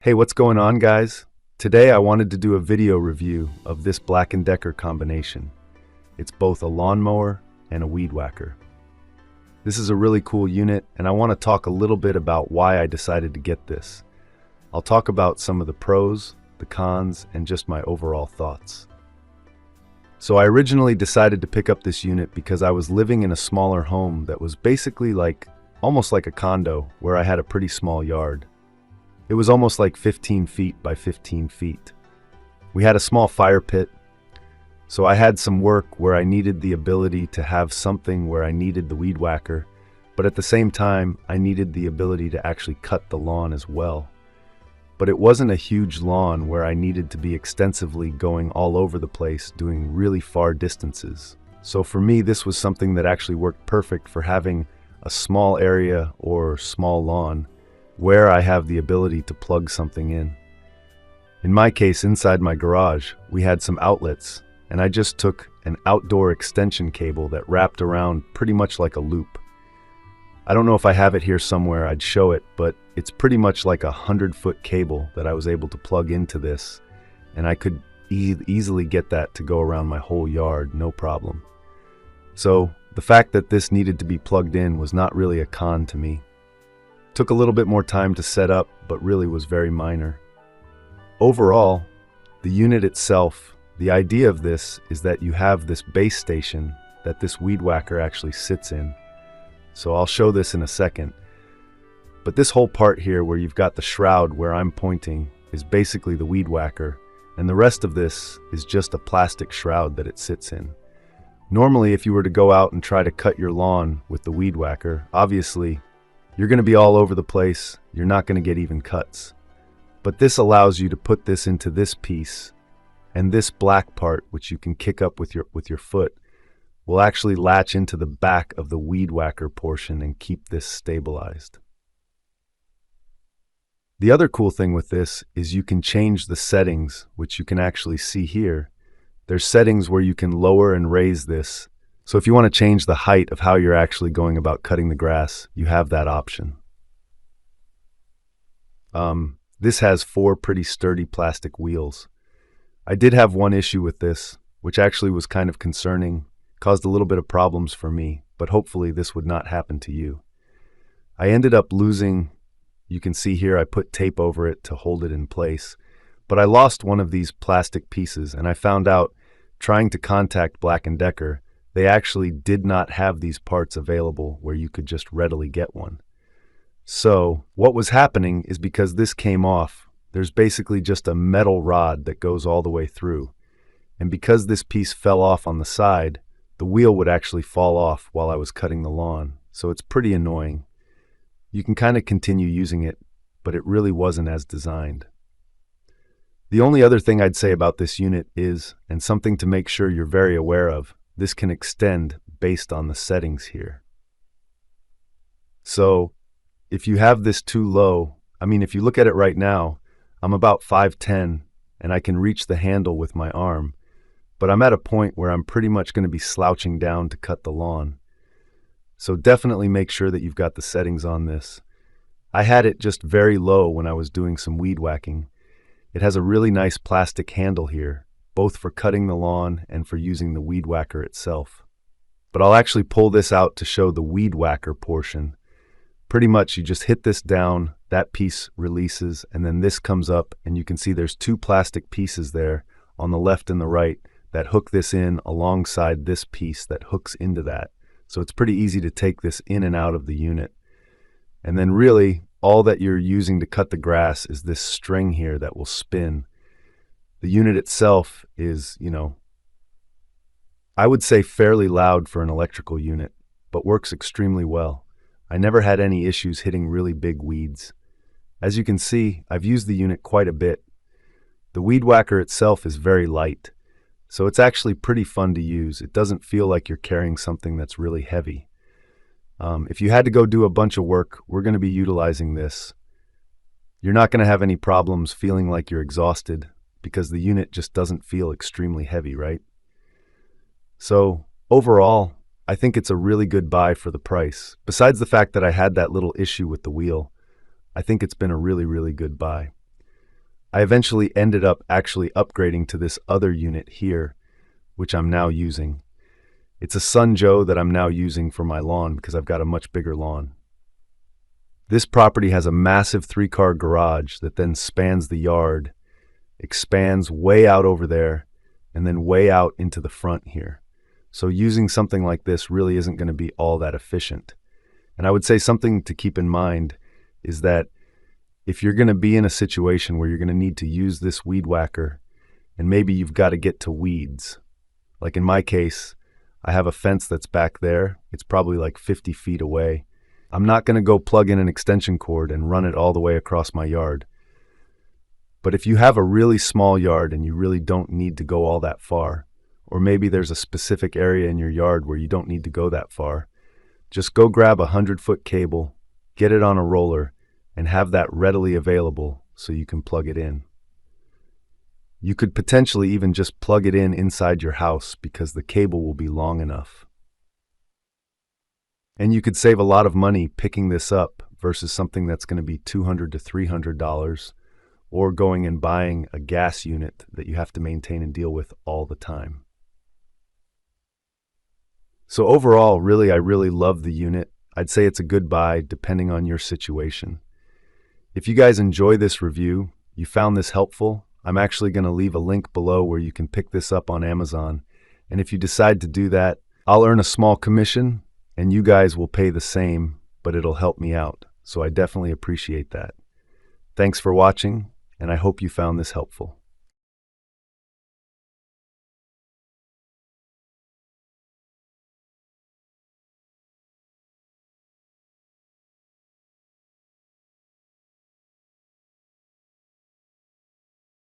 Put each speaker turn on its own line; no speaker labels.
Hey, what's going on, guys? Today I wanted to do a video review of this Black+Decker combination. It's both a lawnmower and a weed whacker. This is a really cool unit, and I want to talk a little bit about why I decided to get this. I'll talk about some of the pros, the cons, and just my overall thoughts. So I originally decided to pick up this unit because I was living in a smaller home that was basically almost like a condo where I had a pretty small yard. It was almost like 15 feet by 15 feet. We had a small fire pit, so I had some work where I needed the ability to have something where I needed the weed whacker, but at the same time, I needed the ability to actually cut the lawn as well. But it wasn't a huge lawn where I needed to be extensively going all over the place doing really far distances. So for me, this was something that actually worked perfect for having a small area or small lawn where I have the ability to plug something in. In my case, inside my garage, we had some outlets, and I just took an outdoor extension cable that wrapped around pretty much like a loop. I don't know if I have it here somewhere, I'd show it, but it's pretty much like a 100-foot cable that I was able to plug into this, and I could easily get that to go around my whole yard, no problem. So the fact that this needed to be plugged in was not really a con to me. Took a little bit more time to set up, but really was very minor. Overall, the unit itself, the idea of this is that you have this base station that this weed whacker actually sits in. So I'll show this in a second. But this whole part here where you've got the shroud where I'm pointing is basically the weed whacker, and the rest of this is just a plastic shroud that it sits in. Normally, if you were to go out and try to cut your lawn with the weed whacker, obviously, you're going to be all over the place, you're not going to get even cuts. But this allows you to put this into this piece, and this black part, which you can kick up with your foot, will actually latch into the back of the weed whacker portion and keep this stabilized. The other cool thing with this is you can change the settings, which you can actually see here. There's settings where you can lower and raise this. So if you want to change the height of how you're actually going about cutting the grass, you have that option. This has 4 pretty sturdy plastic wheels. I did have one issue with this, which actually was kind of concerning, caused a little bit of problems for me, but hopefully this would not happen to you. I ended up losing, you can see here I put tape over it to hold it in place, but I lost one of these plastic pieces, and I found out trying to contact Black+Decker, they actually did not have these parts available where you could just readily get one. So what was happening is because this came off, there's basically just a metal rod that goes all the way through. And because this piece fell off on the side, the wheel would actually fall off while I was cutting the lawn. So it's pretty annoying. You can kind of continue using it, but it really wasn't as designed. The only other thing I'd say about this unit is, and something to make sure you're very aware of, this can extend based on the settings here. So if you have this too low, if you look at it right now, I'm about 5'10", and I can reach the handle with my arm, but I'm at a point where I'm pretty much going to be slouching down to cut the lawn. So definitely make sure that you've got the settings on this. I had it just very low when I was doing some weed whacking. It has a really nice plastic handle here, both for cutting the lawn and for using the weed whacker itself. But I'll actually pull this out to show the weed whacker portion. Pretty much you just hit this down, that piece releases, and then this comes up, and you can see there's 2 plastic pieces there on the left and the right that hook this in alongside this piece that hooks into that. So it's pretty easy to take this in and out of the unit. And then really, all that you're using to cut the grass is this string here that will spin. The unit itself is, I would say fairly loud for an electrical unit, but works extremely well. I never had any issues hitting really big weeds. As you can see, I've used the unit quite a bit. The weed whacker itself is very light, so it's actually pretty fun to use. It doesn't feel like you're carrying something that's really heavy. If you had to go do a bunch of work, we're going to be utilizing this. You're not going to have any problems feeling like you're exhausted because the unit just doesn't feel extremely heavy, right? So overall, I think it's a really good buy for the price. Besides the fact that I had that little issue with the wheel, I think it's been a really, really good buy. I eventually ended up actually upgrading to this other unit here, which I'm now using. It's a Sun Joe that I'm now using for my lawn because I've got a much bigger lawn. This property has a massive 3-car garage that then spans the yard, expands way out over there, and then way out into the front here. So using something like this really isn't going to be all that efficient. And I would say something to keep in mind is that if you're going to be in a situation where you're going to need to use this weed whacker, and maybe you've got to get to weeds, like in my case, I have a fence that's back there. It's probably like 50 feet away. I'm not going to go plug in an extension cord and run it all the way across my yard. But if you have a really small yard and you really don't need to go all that far, or maybe there's a specific area in your yard where you don't need to go that far, just go grab a 100-foot cable, get it on a roller, and have that readily available so you can plug it in. You could potentially even just plug it in inside your house because the cable will be long enough. And you could save a lot of money picking this up versus something that's going to be $200 to $300, or going and buying a gas unit that you have to maintain and deal with all the time. So overall, I really love the unit. I'd say it's a good buy depending on your situation. If you guys enjoy this review, you found this helpful, I'm actually going to leave a link below where you can pick this up on Amazon. And if you decide to do that, I'll earn a small commission and you guys will pay the same, but it'll help me out. So I definitely appreciate that. Thanks for watching, and I hope you found this helpful.